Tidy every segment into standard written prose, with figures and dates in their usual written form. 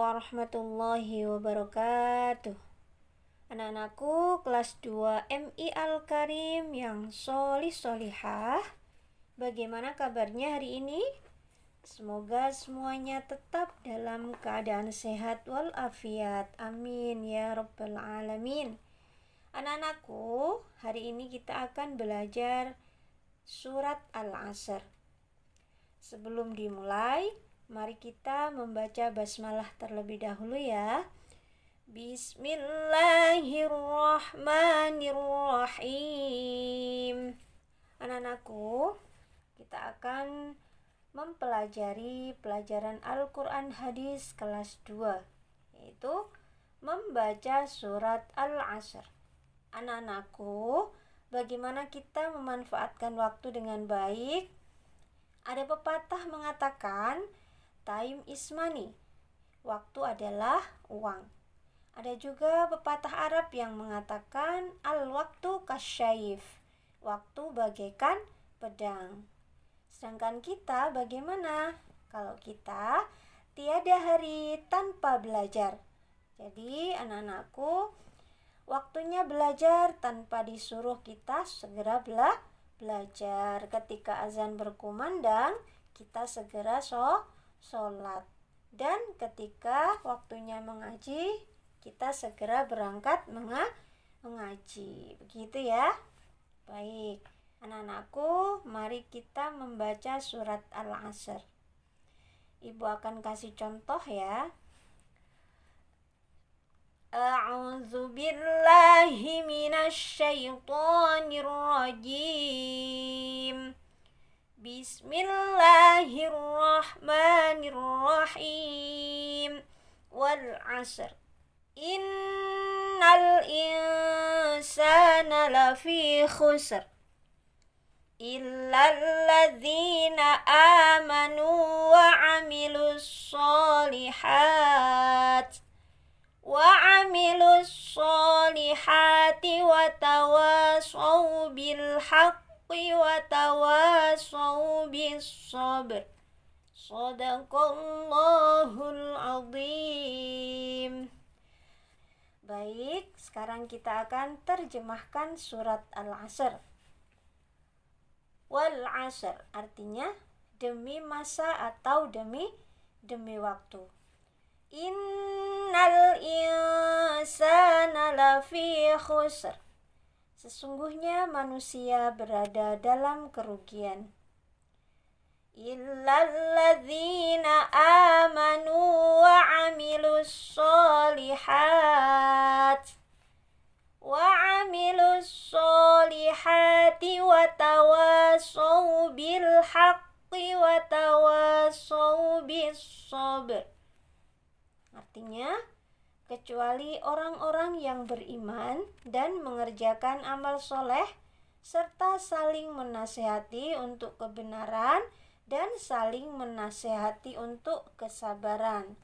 warahmatullahi wabarakatuh. Anak-anakku kelas 2 MI Al-Karim yang solih-solihah, bagaimana kabarnya hari ini? Semoga semuanya tetap dalam keadaan sehat walafiat. Amin ya rabbal alamin. Anak-anakku, hari ini kita akan belajar surat Al-Asr. Sebelum dimulai, mari kita membaca basmalah terlebih dahulu ya. Bismillahirrahmanirrahim. Anak-anakku, kita akan mempelajari pelajaran Al-Quran Hadis kelas 2, yaitu membaca surat Al-Asr. Anak-anakku, bagaimana kita memanfaatkan waktu dengan baik? Ada pepatah mengatakan, time is money, waktu adalah uang. Ada juga pepatah Arab yang mengatakan, al-waktu kasyaif, waktu bagaikan pedang. Sedangkan kita bagaimana? Kalau kita tiada hari tanpa belajar. Jadi anak-anakku, waktunya belajar tanpa disuruh kita segera belajar. Ketika azan berkumandang, kita segera sholat. Dan ketika waktunya mengaji, kita segera berangkat mengaji. Begitu ya. Baik, anak-anakku, mari kita membaca surat Al-Asr. Ibu akan kasih contoh ya. A'udzu billahi minasy syaithanir rajim. Bismillahirrahmanirrahim. Wal 'asr. Innal insana lafi khusr. Illal ladzina amanu wa 'amilus sholihat. wa tawasaw bil haqqi wa tawasaw bis sabr. Shadaqallahul azim. Baik, sekarang kita akan terjemahkan surat Al-Asr. Wal 'asr artinya demi masa atau demi waktu. Innal insana lafi khusr. Sesungguhnya manusia berada dalam kerugian. Illal ladzina amanu wa 'amilus sholihat. Wa tawasaw bil haqqi wa tawasaw bis sabr. Artinya, kecuali orang-orang yang beriman dan mengerjakan amal soleh, serta saling menasehati untuk kebenaran dan saling menasehati untuk kesabaran.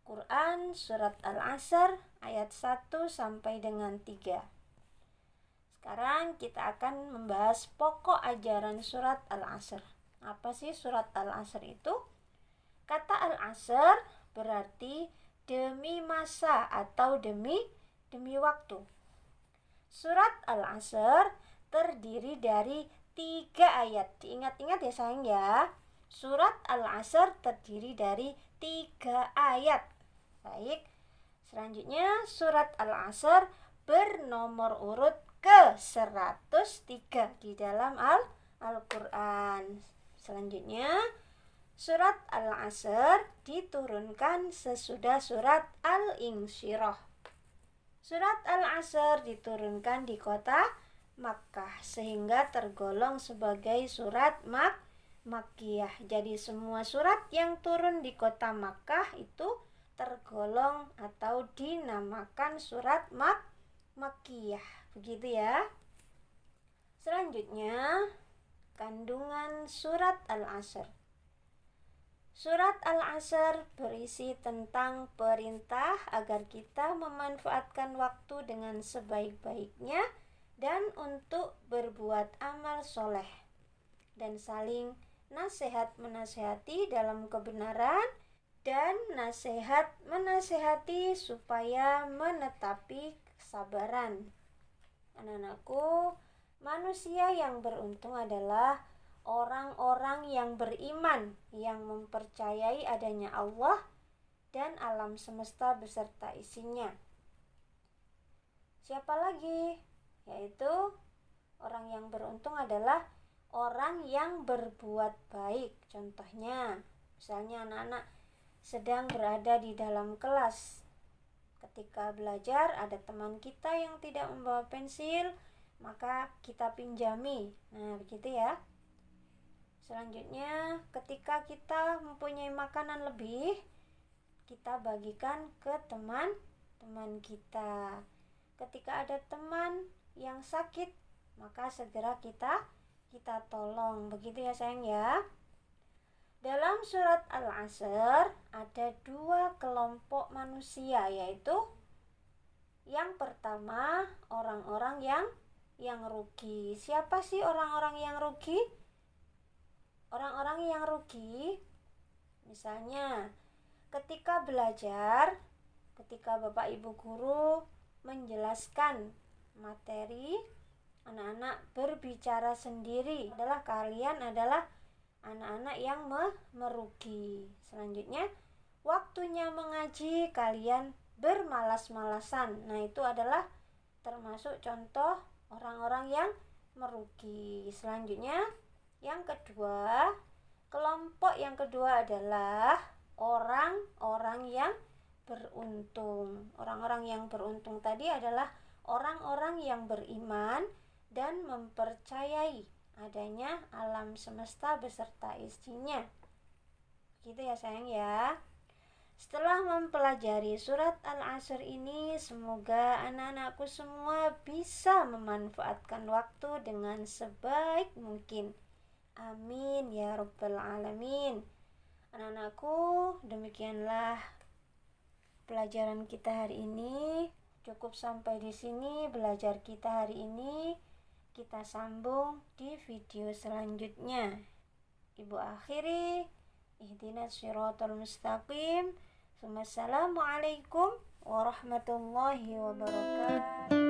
Quran Surat Al-Asr ayat 1 sampai dengan 3. Sekarang kita akan membahas pokok ajaran surat Al-Asr. Apa sih surat Al-Asr itu? Kata Al-Asr berarti demi masa atau demi waktu. Surat Al-Asr terdiri dari 3 ayat. Diingat-ingat ya sayang ya. Surat Al-Asr terdiri dari 3 ayat. Baik, selanjutnya surat Al-Asr bernomor urut ke-103 di dalam Al-Quran. Selanjutnya, surat Al-Asr diturunkan sesudah surat Al-Insyirah. Surat Al-Asr diturunkan di kota Makkah sehingga tergolong sebagai surat Makkiyah. Jadi semua surat yang turun di kota Makkah itu tergolong atau dinamakan surat Makkiyah. Begitu ya. Selanjutnya, kandungan surat Al-Asr. Surat Al-Asr berisi tentang perintah agar kita memanfaatkan waktu dengan sebaik-baiknya dan untuk berbuat amal soleh, dan saling nasihat menasihati dalam kebenaran dan menasehati supaya menetapi kesabaran. Anak-anakku, manusia yang beruntung adalah orang-orang yang beriman, yang mempercayai adanya Allah dan alam semesta beserta isinya. Siapa lagi? Yaitu orang yang beruntung adalah orang yang berbuat baik. Contohnya, misalnya anak-anak sedang berada di dalam kelas. Ketika belajar ada teman kita yang tidak membawa pensil, maka kita pinjami. Nah, begitu ya. Selanjutnya, ketika kita mempunyai makanan lebih, kita bagikan ke teman-teman kita. Ketika ada teman yang sakit, maka segera kita tolong. Begitu ya sayang ya. Dalam surat Al-Asr ada 2 kelompok manusia, yaitu yang pertama orang-orang yang rugi. Siapa sih orang-orang yang rugi? Orang-orang yang rugi misalnya ketika belajar, ketika Bapak Ibu guru menjelaskan materi, anak-anak berbicara sendiri, kalian adalah anak-anak yang merugi. Selanjutnya, waktunya mengaji kalian bermalas-malasan. Nah, itu adalah termasuk contoh orang-orang yang merugi. Selanjutnya, yang kedua, kelompok yang kedua adalah orang-orang yang beruntung. Orang-orang yang beruntung tadi adalah orang-orang yang beriman dan mempercayai adanya alam semesta beserta isinya. Gitu ya sayang ya. Setelah mempelajari surat Al-Asr ini, semoga anak-anakku semua bisa memanfaatkan waktu dengan sebaik mungkin. Amin ya rabbal alamin. Anak-anakku, demikianlah pelajaran kita hari ini. Cukup sampai di sini belajar kita hari ini. Kita sambung di video selanjutnya. Ibu akhiri, ihdinas siratal mustaqim. Wassalamualaikum warahmatullahi wabarakatuh.